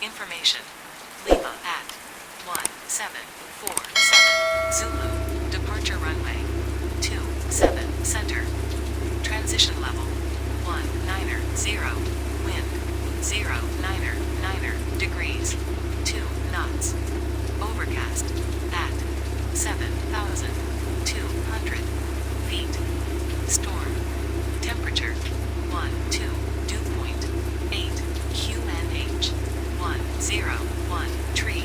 Information. Lima at 1747 Zulu. Departure runway 27 center. Transition level 190. Wind 099 degrees. 2 knots. Overcast at 7,200 feet. Storm. Temperature 12 dew point 8 QNH 101 tree.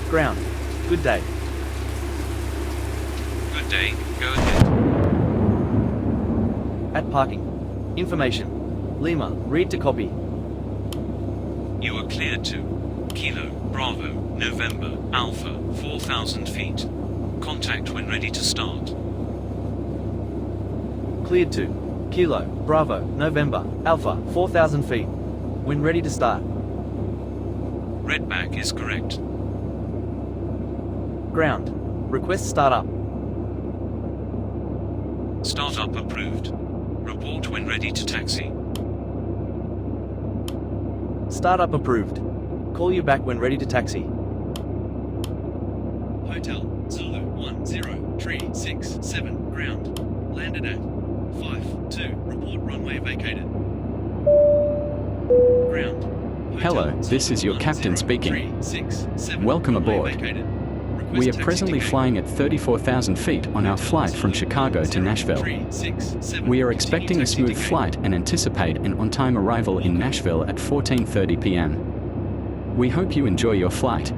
Ground. Good day. Good day, go ahead. At parking. Information. Lima, read to copy. You are cleared to Kilo, Bravo, November, Alpha, 4,000 feet. Contact when ready to start. Cleared to Kilo, Bravo, November, Alpha, 4,000 feet. When ready to start. Redback is correct. Ground. Request startup. Startup approved. Report when ready to taxi. Startup approved. Call you back when ready to taxi. Hotel Zulu 10367 ground. Landed at 52. Report runway vacated. Ground. Hello, this is your captain speaking. Welcome aboard. We are presently flying at 34,000 feet on our flight from Chicago to Nashville. We are expecting a smooth flight and anticipate an on-time arrival in Nashville at 14:30 p.m. We hope you enjoy your flight.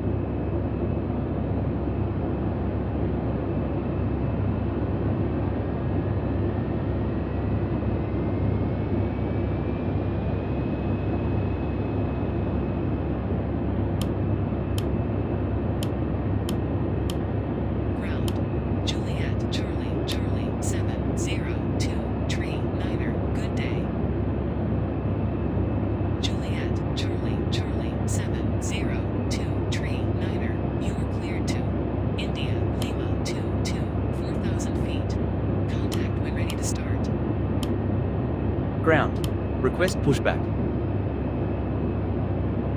Ground. Request pushback.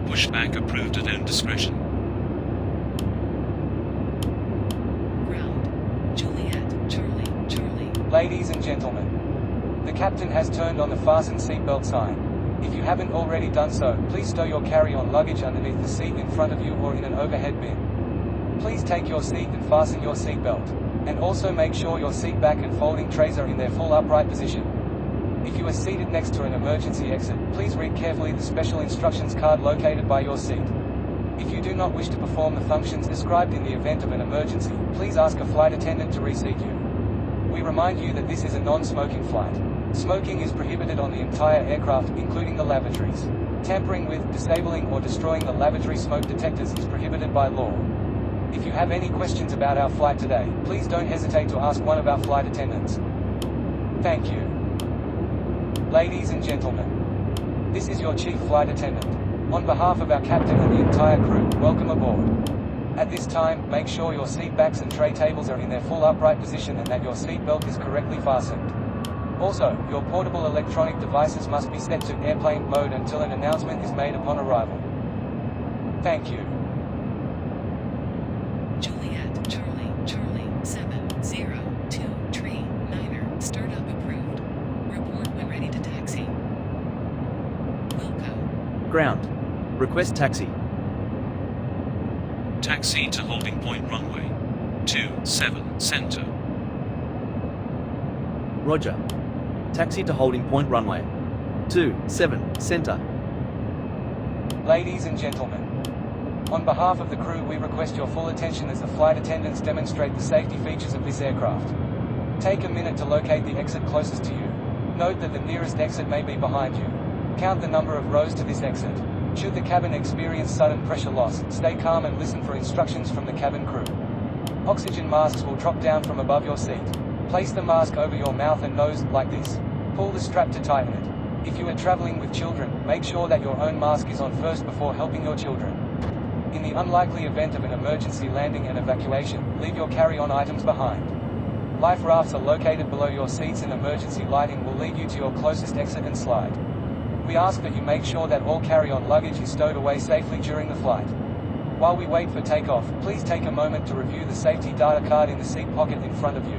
Pushback approved at own discretion. Ground. Juliet, Charlie. Ladies and gentlemen, the captain has turned on the fasten seatbelt sign. If you haven't already done so, please stow your carry-on luggage underneath the seat in front of you or in an overhead bin. Please take your seat and fasten your seatbelt. And also make sure your seat back and folding trays are in their full upright position. If you are seated next to an emergency exit, please read carefully the special instructions card located by your seat. If you do not wish to perform the functions described in the event of an emergency, please ask a flight attendant to reseat you. We remind you that this is a non-smoking flight. Smoking is prohibited on the entire aircraft, including the lavatories. Tampering with, disabling or destroying the lavatory smoke detectors is prohibited by law. If you have any questions about our flight today, please don't hesitate to ask one of our flight attendants. Thank you. Ladies and gentlemen, this is your chief flight attendant. On behalf of our captain and the entire crew, welcome aboard. At this time, make sure your seat backs and tray tables are in their full upright position and that your seat belt is correctly fastened. Also, your portable electronic devices must be set to airplane mode until an announcement is made upon arrival. Thank you. Juliet, Charlie, 702 tree, niner, startup approved. Report when ready to taxi. Wilco. Ground. Request taxi. Taxi to holding point runway 27 center. Roger. Taxi to holding point runway 27 center. Ladies and gentlemen, on behalf of the crew, we request your full attention as the flight attendants demonstrate the safety features of this aircraft. Take a minute to locate the exit closest to you. Note that the nearest exit may be behind you. Count the number of rows to this exit. Should the cabin experience sudden pressure loss, stay calm and listen for instructions from the cabin crew. Oxygen masks will drop down from above your seat. Place the mask over your mouth and nose, like this. Pull the strap to tighten it. If you are traveling with children, make sure that your own mask is on first before helping your children. In the unlikely event of an emergency landing and evacuation, leave your carry-on items behind. Life rafts are located below your seats and emergency lighting will lead you to your closest exit and slide. We ask that you make sure that all carry-on luggage is stowed away safely during the flight. While we wait for takeoff, please take a moment to review the safety data card in the seat pocket in front of you.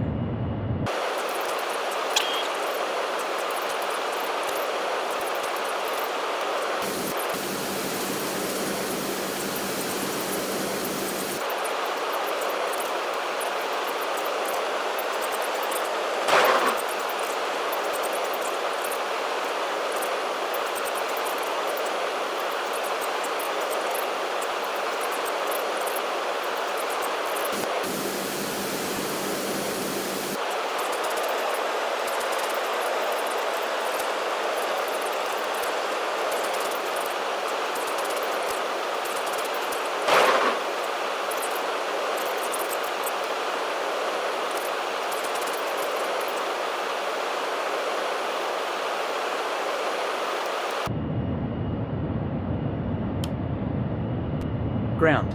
Ground.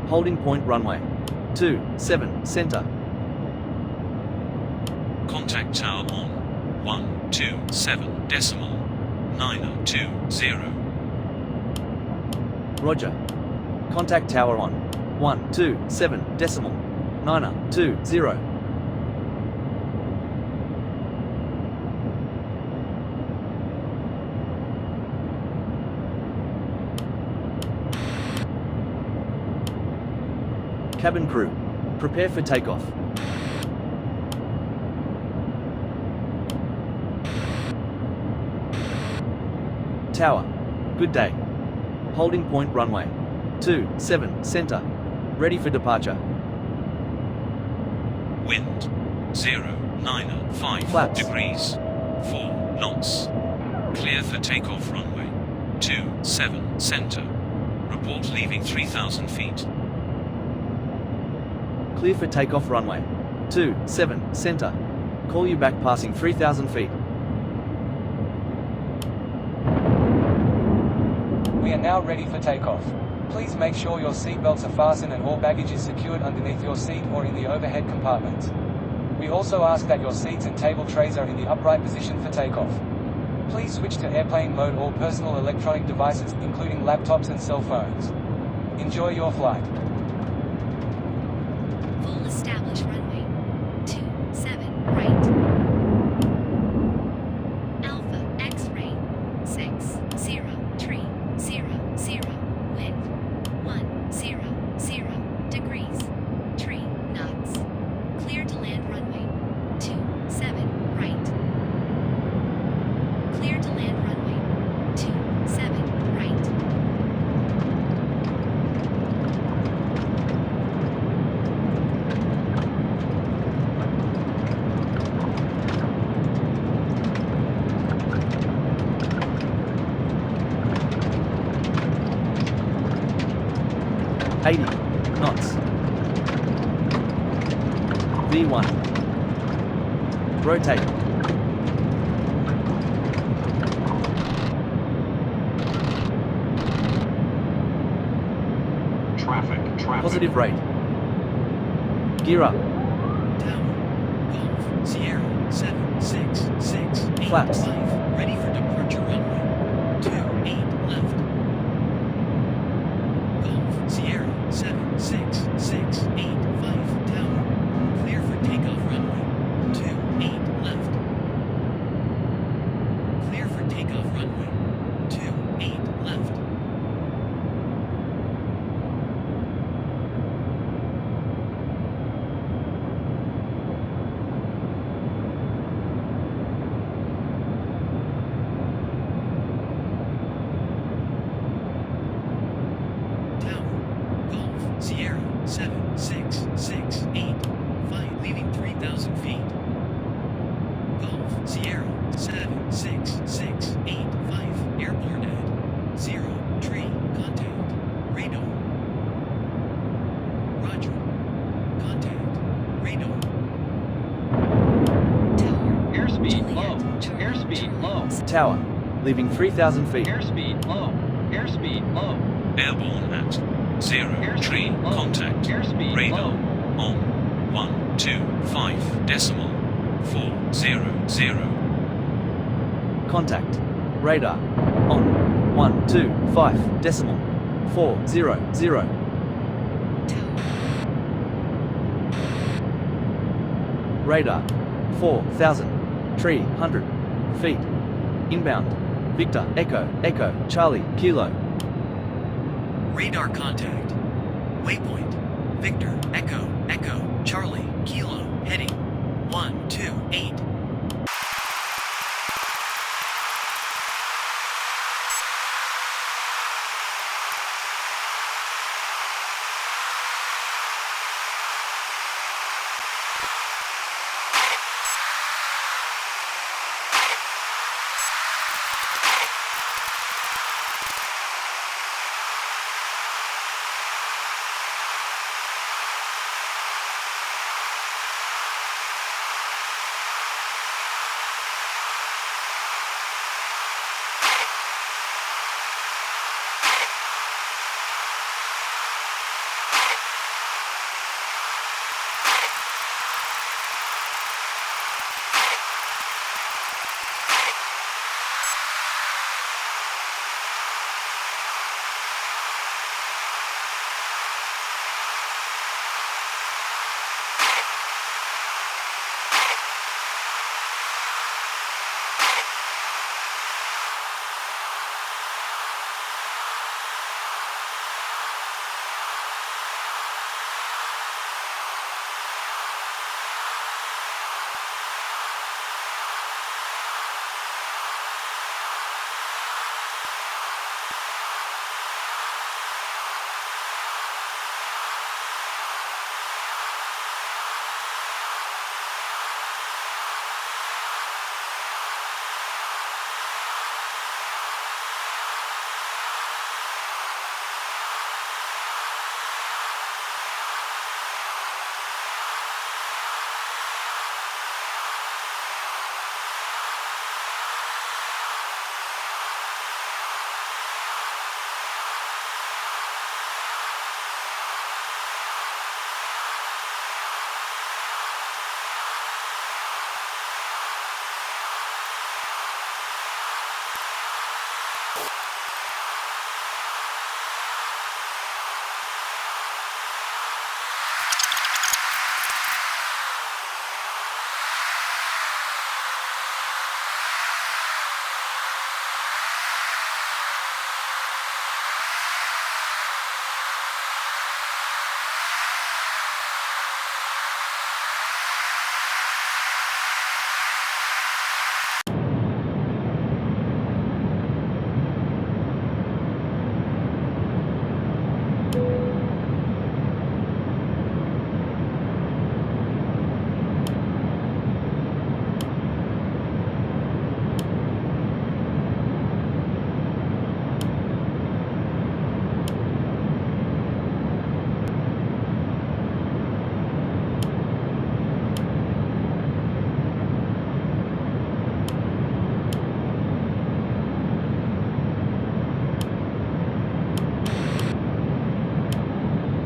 Holding point runway 27 center. Contact tower on 127.920. Roger. Contact tower on 127.920. Cabin crew, prepare for takeoff. Tower, good day. Holding point runway 27 center, ready for departure. Wind 095 Flaps. degrees, 4 knots. Clear for takeoff runway 27 center. Report leaving 3,000 feet. Clear for takeoff runway 27 center. Call you back passing 3,000 feet. We are now ready for takeoff. Please make sure your seatbelts are fastened and all baggage is secured underneath your seat or in the overhead compartments. We also ask that your seats and table trays are in the upright position for takeoff. Please switch to airplane mode all personal electronic devices, including laptops and cell phones. Enjoy your flight. Full established runway 27 right. Alpha X-ray 6030 wind 100 degrees 3 knots. Clear to land runway 27 right. Clear to land runway 27 right. Knots. V1. Rotate. Traffic. Positive rate. Gear up. Tower, Golf, Sierra, 7668 Flaps. 5, ready for departure runway 28 left. Golf, Sierra, 7668 5, tower, clear for takeoff runway 28 left. Clear for takeoff runway 28 left. Sierra 7668 5, leaving 3,000 feet. Golf Sierra 7668 5, airborne at 0 tree contact radar. Roger. Contact radar. Tower. Airspeed low. Juliet, Airspeed low. Tower, leaving 3,000 feet. Airspeed low. Airspeed low. Airborne at 0 tree contact Airspeed radar low. on 125 decimal 400. Contact. Radar. On. 125 decimal 400. Tower. Radar. 4,300 feet. Inbound. Victor. Echo. Echo. Charlie. Kilo. Radar contact. Waypoint. Victor. Echo. Echo. Charlie. Kilo. Heading 128.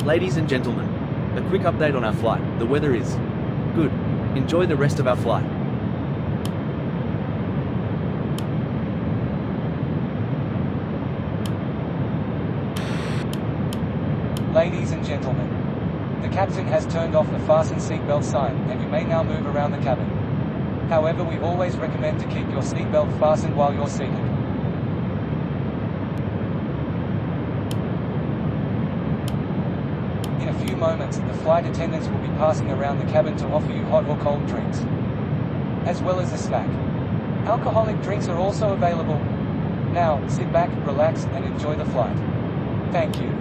Ladies and gentlemen, a quick update on our flight. The weather is good. Enjoy the rest of our flight. Ladies and gentlemen, the captain has turned off the fasten seatbelt sign, and you may now move around the cabin. However, we always recommend to keep your seatbelt fastened while you're seated. In a few moments, the flight attendants will be passing around the cabin to offer you hot or cold drinks, as well as a snack. Alcoholic drinks are also available. Now, sit back, relax, and enjoy the flight. Thank you.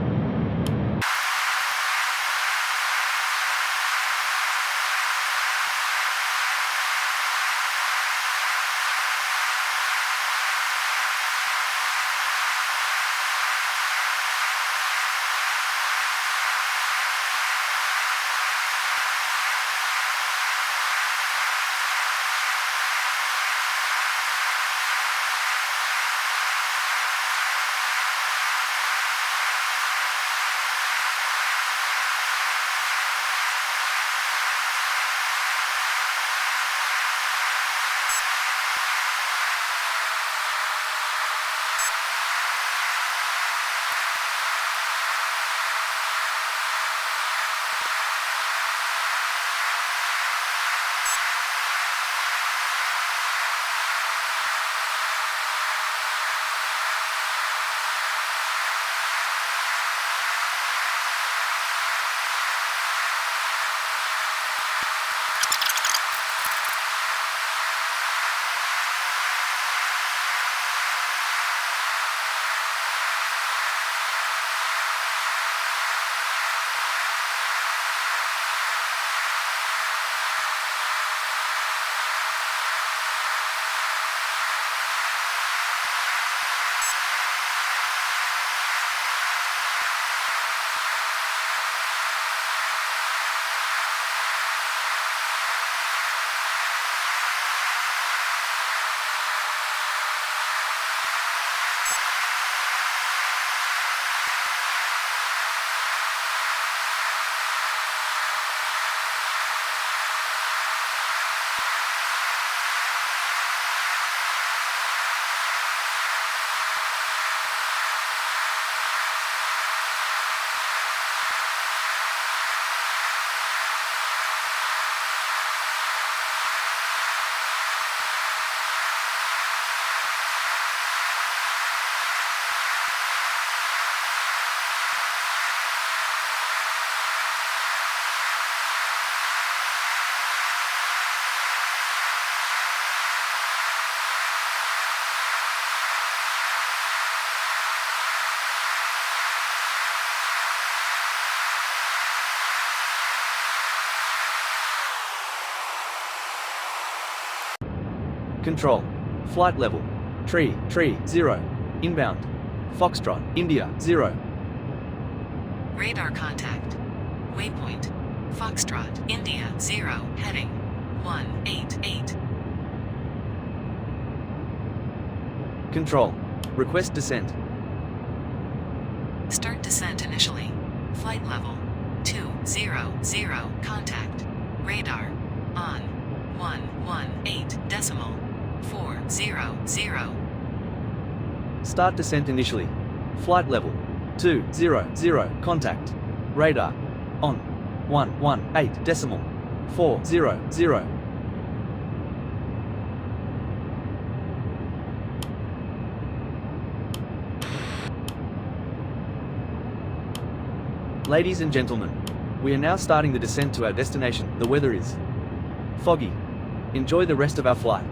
Control. Flight level. Tree, 0. Inbound. Foxtrot, India, 0. Radar contact. Waypoint. Foxtrot, India, 0. Heading 188. Control. Request descent. Start descent initially. Flight level 200. Contact. Radar on 118.400. Start descent initially. Flight level 200. Contact. Radar on 118.400. Ladies and gentlemen, we are now starting the descent to our destination. The weather is foggy. Enjoy the rest of our flight.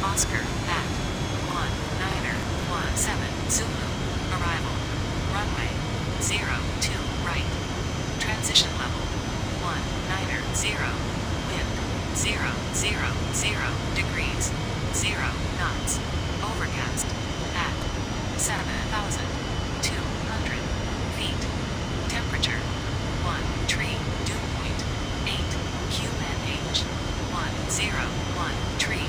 Oscar at 1917 Zulu. Arrival. Runway 02 right. Transition level 190. Wind 000 degrees. 0 knots. Overcast at 7,200 feet. Temperature 1 tree. Dew point 8 QNH 101 tree.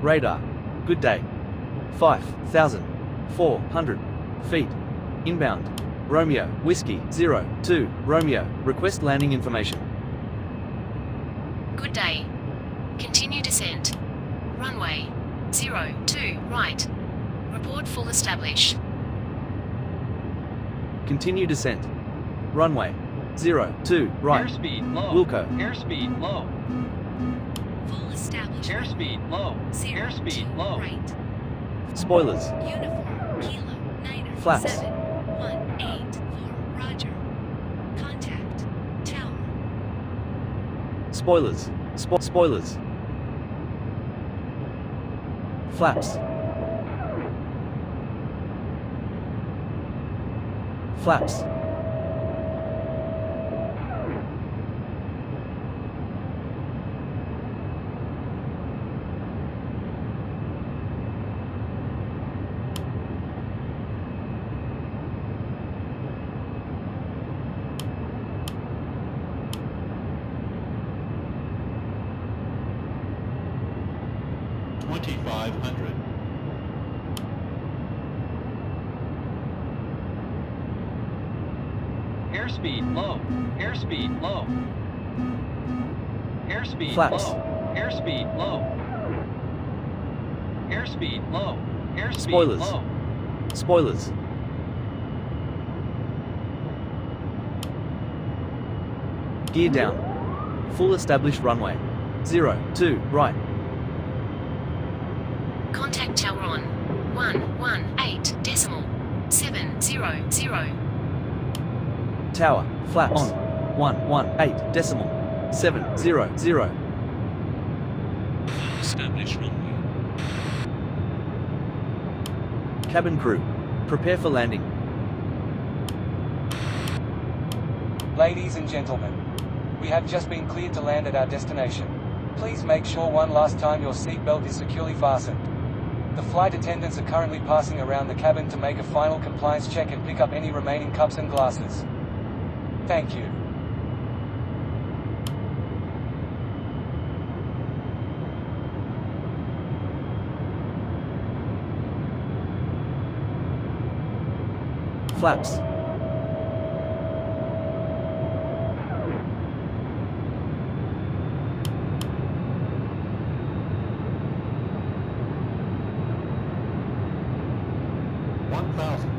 Radar. Good day. 5,400 feet. Inbound. Romeo, Whiskey, 02, Romeo, request landing information. Good day. Continue descent. Runway 02 right. Report full establish. Continue descent. Runway 02, right. Airspeed low. Wilco. Airspeed low. Full establish. Airspeed low. Airspeed low. Right. Spoilers. Uniform Kilo Niner Flaps. 7184. Roger. Contact tower. Spoilers. Spoilers. Flaps. Flaps. Airspeed low. Airspeed low. Airspeed Flaps. low. Airspeed low. Airspeed low. Airspeed Spoilers. low. Spoilers. Gear down. Full established runway. 02, right. Contact tower on 118.700. Tower, flaps on 118.700. Established runway. Cabin crew, prepare for landing. Ladies and gentlemen, we have just been cleared to land at our destination. Please make sure one last time your seatbelt is securely fastened. The flight attendants are currently passing around the cabin to make a final compliance check and pick up any remaining cups and glasses. Thank you. Flaps. 1000.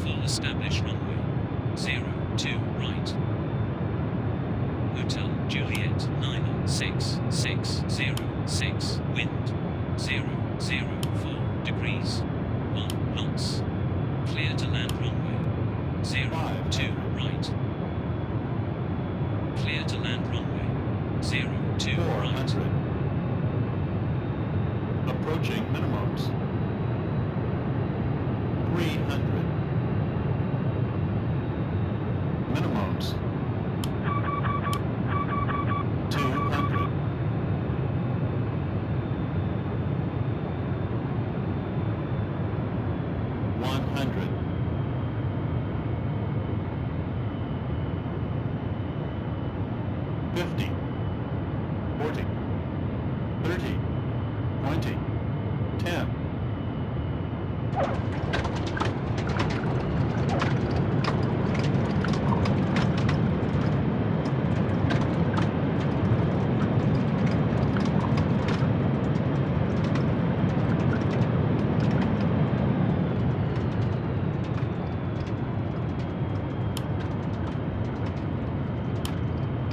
Full established runway. 02 right. Hotel Juliet 96606. Wind 004 degrees. 1 knots. Clear to land runway. 02 right. Clear to land runway. 02 right. 400. Approaching minimums. 300. Minimums. 200. $100. 50. 40. 30. 20. 10.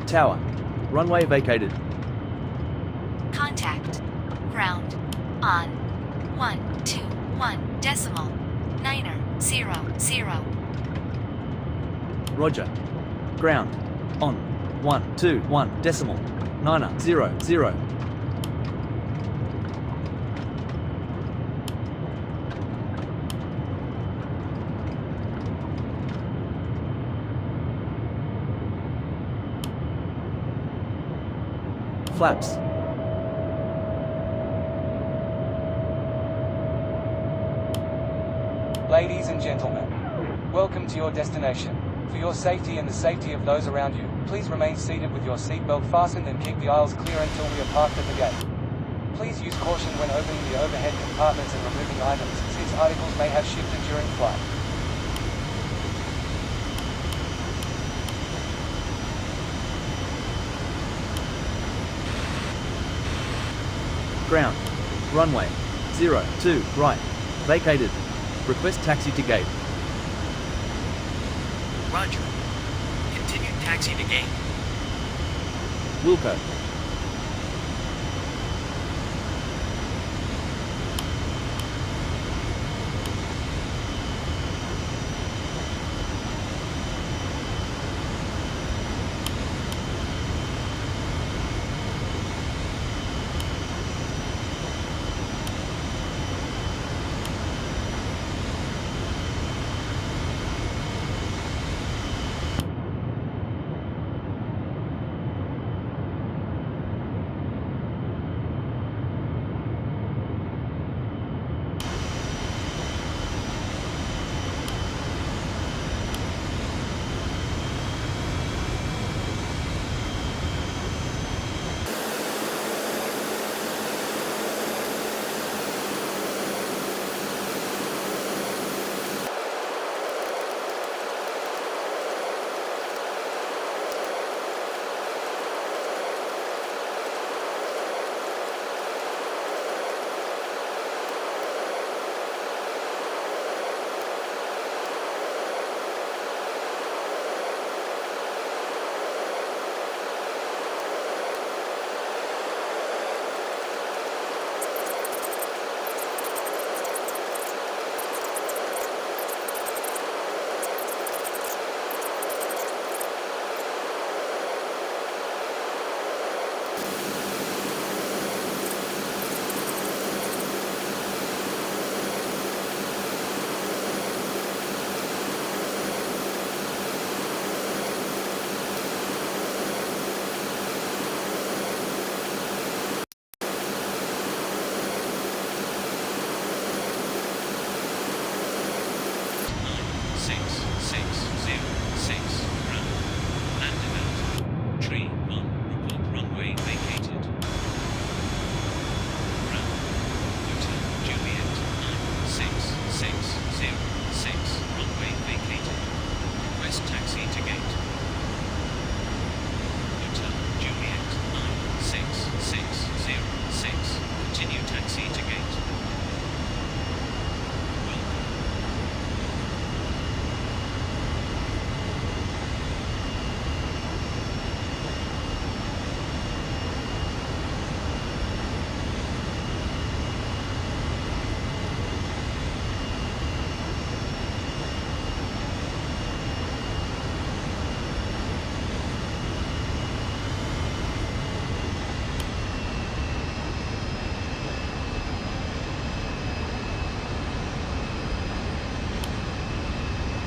Tower. Runway vacated. Contact. Ground. On. 121.900. Roger. Ground. On. 121.900. Flaps. Ladies and gentlemen, welcome to your destination. For your safety and the safety of those around you, please remain seated with your seatbelt fastened and keep the aisles clear until we are parked at the gate. Please use caution when opening the overhead compartments and removing items, since articles may have shifted during flight. Ground. Runway. 02 right. Vacated. Request taxi to gate. Roger. Continue taxi to gate. Wilco.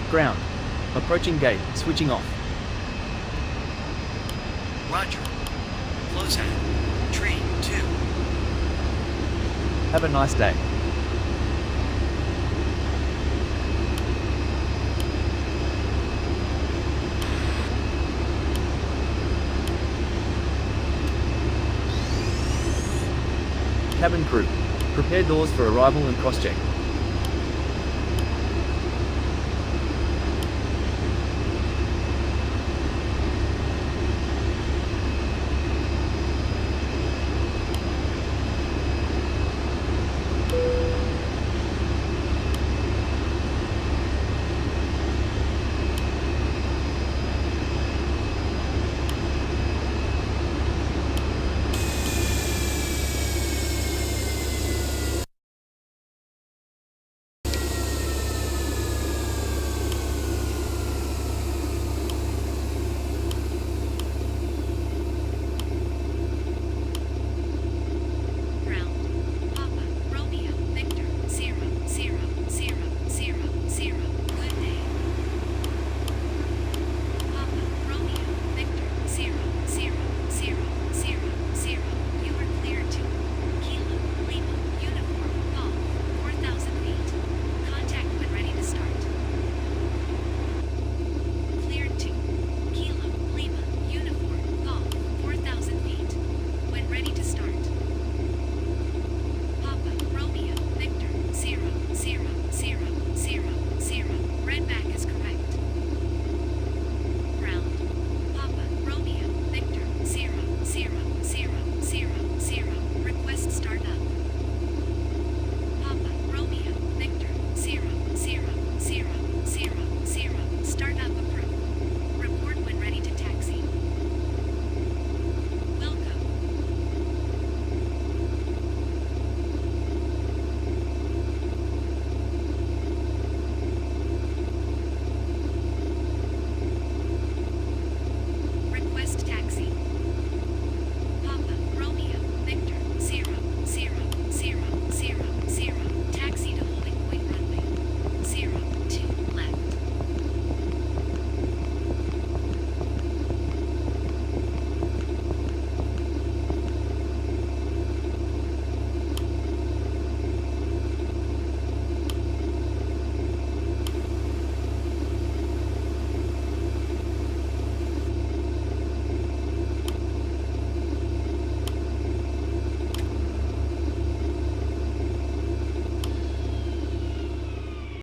Ground. Approaching gate, switching off. Roger. Close at tree 2. Have a nice day. Cabin crew. Prepare doors for arrival and cross-check.